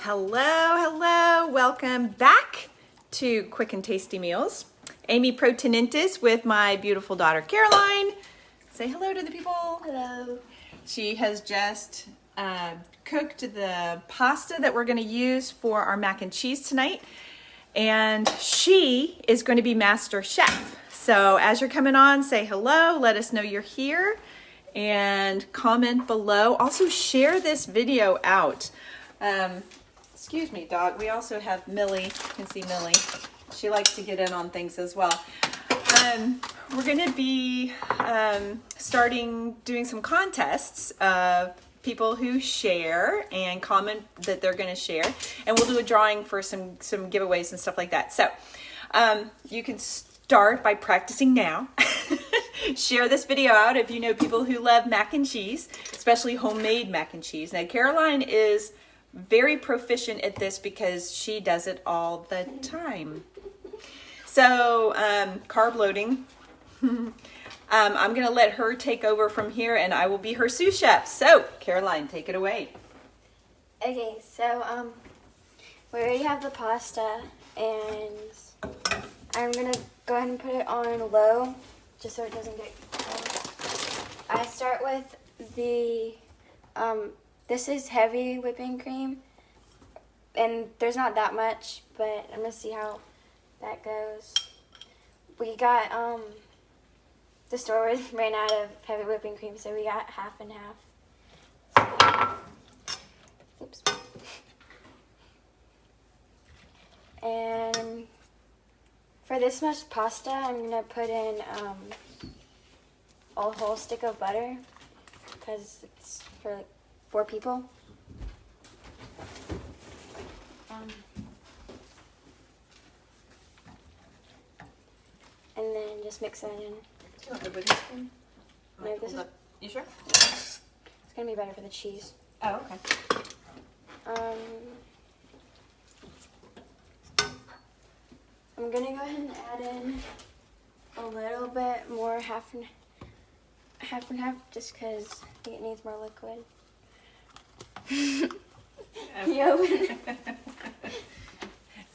Hello, welcome back to Quick and Tasty Meals. Amy Protenintis with my beautiful daughter Caroline. Say hello to the people. Hello. She has just cooked the pasta that we're going to use for our mac and cheese tonight. And she is going to be master chef. So as you're coming on, say hello, let us know you're here, and comment below. Also share this video out. Excuse me, dog. We also have Millie. You can see Millie. She likes to get in on things as well. We're going to be starting doing some contests of people who share and comment that they're going to share, and we'll do a drawing for some giveaways and stuff like that. So you can start by practicing now. Share this video out if you know people who love mac and cheese, especially homemade mac and cheese. Now Caroline is very proficient at this because she does it all the time. So carb loading. I'm going to let her take over from here, and I will be her sous chef. So, Caroline, take it away. Okay, so we already have the pasta, and I'm going to go ahead and put it on low, just so it doesn't get cold. I start with the, this is heavy whipping cream, and there's not that much, but I'm going to see how that goes. We got, the store ran out of heavy whipping cream, so we got half and half. Oops. And for this much pasta, I'm going to put in a whole stick of butter, because it's for like 4 people. And then just mix that in. No, this is, you sure? it's going to be better for the cheese. Oh, okay. I'm going to go ahead and add in a little bit more, half and half, just because I think it needs more liquid. You open it.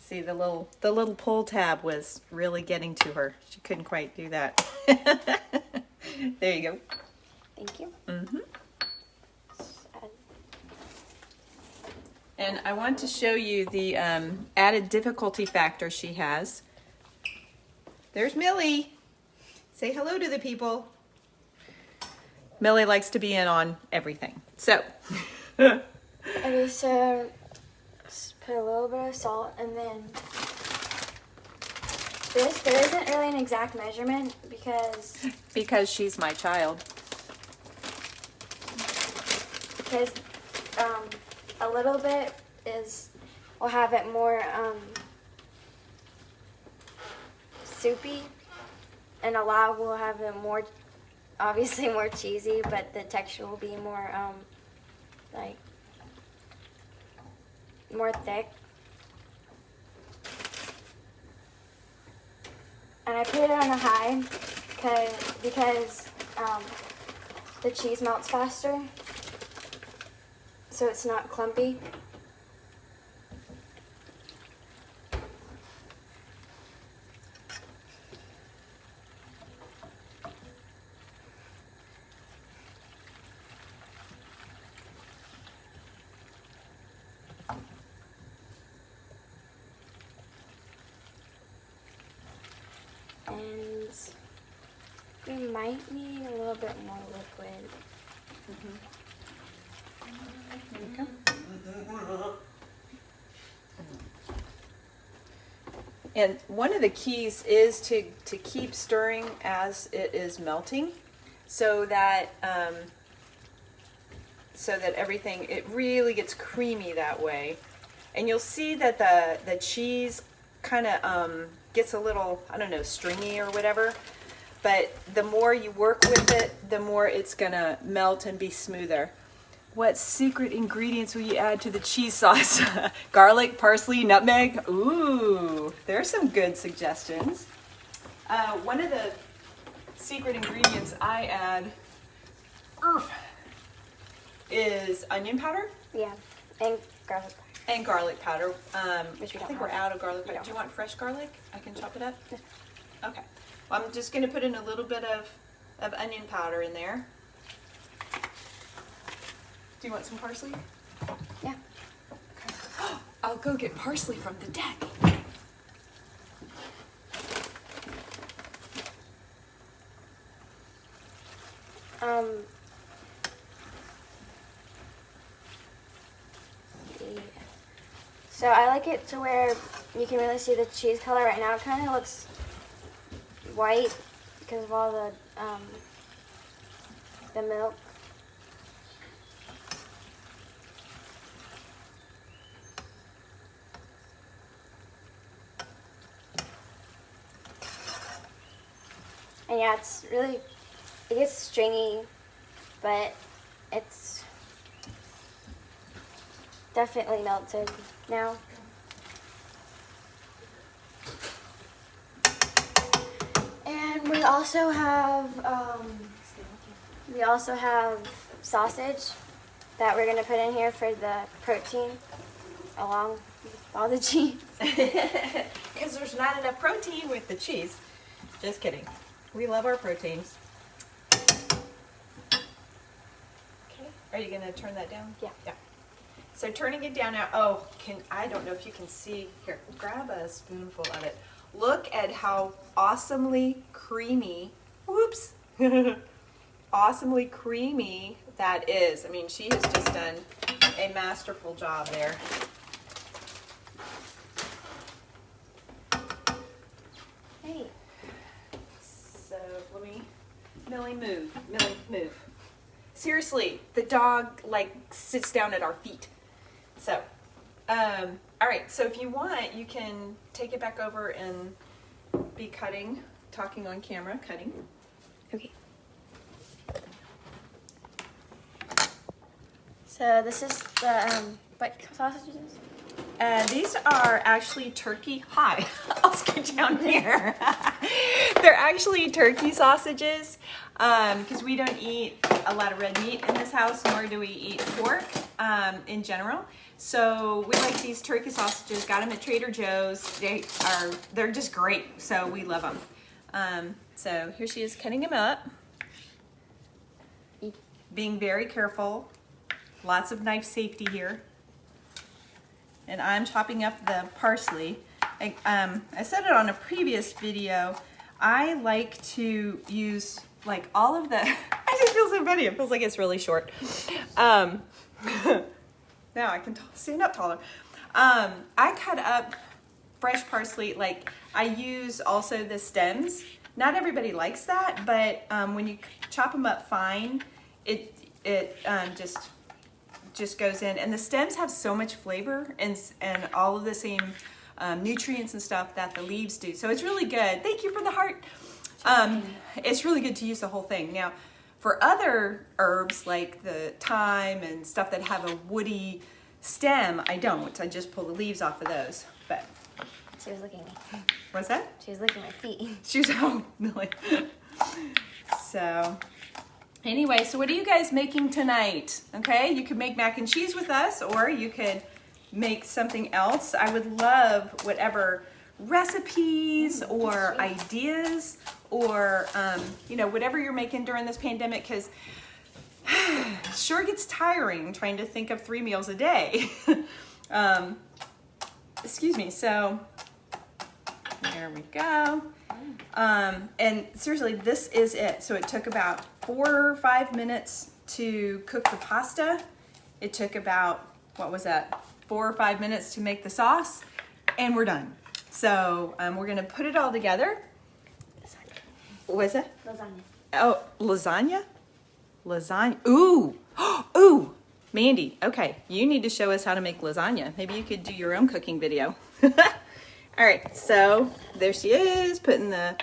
See, the little pull tab was really getting to her. She couldn't quite do that. There you go. Thank you. And I want to show you the added difficulty factor she has. There's Millie. Say hello to the people. Millie likes to be in on everything. So. Okay, so just put a little bit of salt, and then there isn't really an exact measurement because she's my child. Because a little bit will have it more soupy, and a lot will have it more, obviously more cheesy, but the texture will be more like more thick. And I put it on a high because the cheese melts faster, so it's not clumpy. And we might need a little bit more liquid. There you go. And one of the keys is to keep stirring as it is melting, so that everything, it really gets creamy that way. And you'll see that the cheese kind of gets a little, I don't know, stringy or whatever. But the more you work with it, the more it's gonna melt and be smoother. What secret ingredients will you add to the cheese sauce? Garlic, parsley, nutmeg. Ooh, there's some good suggestions. One of the secret ingredients I add is onion powder. Yeah, and garlic powder. And garlic powder. Which we I don't think we're have. out of garlic We powder. don't Do you want fresh garlic? I can chop it up? No. Okay. Well, I'm just going to put in a little bit of onion powder in there. Do you want some parsley? Yeah. Okay. I'll go get parsley from the deck. Yeah. So I like it to where you can really see the cheese color. Right now it kind of looks white because of all the milk. And yeah, it's really, it gets stringy, but it's definitely melted now. And we also have sausage that we're gonna put in here for the protein, along with all the cheese. Because there's not enough protein with the cheese. Just kidding. We love our proteins. Okay. Are you gonna turn that down? Yeah. Yeah. So turning it down now. Oh, I don't know if you can see here. Grab a spoonful of it. Look at how awesomely creamy. Whoops. Awesomely creamy that is. I mean, she has just done a masterful job there. Hey. So let me, Millie, move. Millie, move. Seriously, the dog like sits down at our feet. So, all right. So if you want, you can take it back over and be cutting, talking on camera, cutting. Okay. So this is the what sausages? These are actually turkey. Hi, I'll scoot down here. They're actually turkey sausages because we don't eat a lot of red meat in this house, nor do we eat pork in general. So we like these turkey sausages. Got them at Trader Joe's. They're just great. So we love them. So here she is cutting them up, being very careful. Lots of knife safety here. And I'm chopping up the parsley. I said it on a previous video. I like to use like all of the, I just feel so funny. It feels like it's really short. Now I can stand up taller. I cut up fresh parsley. Like I use also the stems. Not everybody likes that, but when you chop them up fine, it just goes in, and the stems have so much flavor and all of the same nutrients and stuff that the leaves do. So it's really good. Thank you for the heart. It's really good to use the whole thing. Now, for other herbs like the thyme and stuff that have a woody stem, I don't. I just pull the leaves off of those. But She was licking me. what's that? She was licking my feet. She was Millie. So. Anyway, so what are you guys making tonight? Okay, you could make mac and cheese with us, or you could make something else. I would love whatever recipes or ideas or, whatever you're making during this pandemic, because it sure gets tiring trying to think of 3 meals a day. Excuse me, so there we go. And seriously, this is it. So it took about 4 or 5 minutes to cook the pasta. It took about, 4 or 5 minutes to make the sauce, and we're done. So we're gonna put it all together. What is it? Lasagna. Oh, lasagna? Lasagna. Ooh, ooh, Mandy. Okay, you need to show us how to make lasagna. Maybe you could do your own cooking video. All right, so there she is, putting the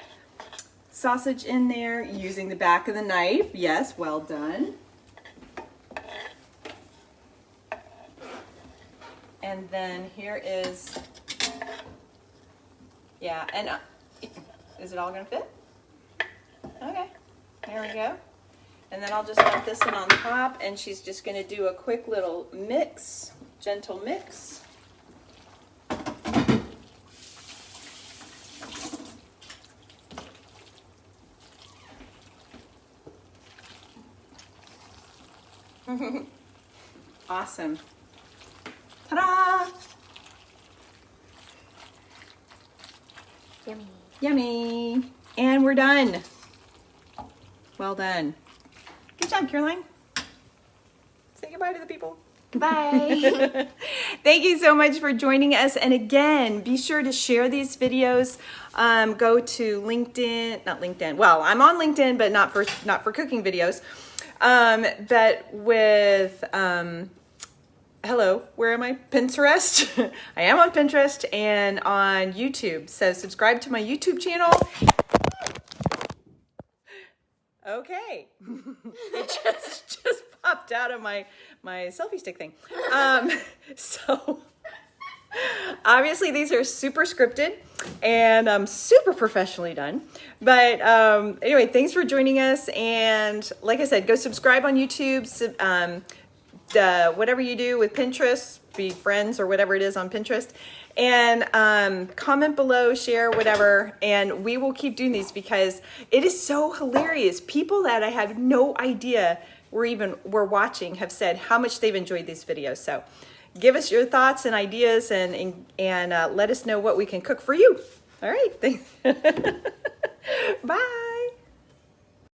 sausage in there using the back of the knife. Yes, well done. And then here is, yeah, and is it all gonna fit? Okay, there we go. And then I'll just dump this in on top, and she's just gonna do a quick little mix, gentle mix. Awesome. Ta-da! Yummy. Yummy. And we're done. Well done. Good job, Caroline. Say goodbye to the people. Bye. Thank you so much for joining us. And again, be sure to share these videos. Go to LinkedIn, not LinkedIn. Well, I'm on LinkedIn, but not for cooking videos. But with, hello, where am I? Pinterest. I am on Pinterest and on YouTube. So subscribe to my YouTube channel. Okay. It just popped out of my selfie stick thing. So obviously these are super scripted and super professionally done. But anyway, thanks for joining us. And like I said, go subscribe on YouTube. Whatever you do with Pinterest, be friends or whatever it is on Pinterest. And comment below, share, whatever, and we will keep doing these because it is so hilarious. People that I have no idea were watching have said how much they've enjoyed these videos. So give us your thoughts and ideas and let us know what we can cook for you. All right, thanks. Bye.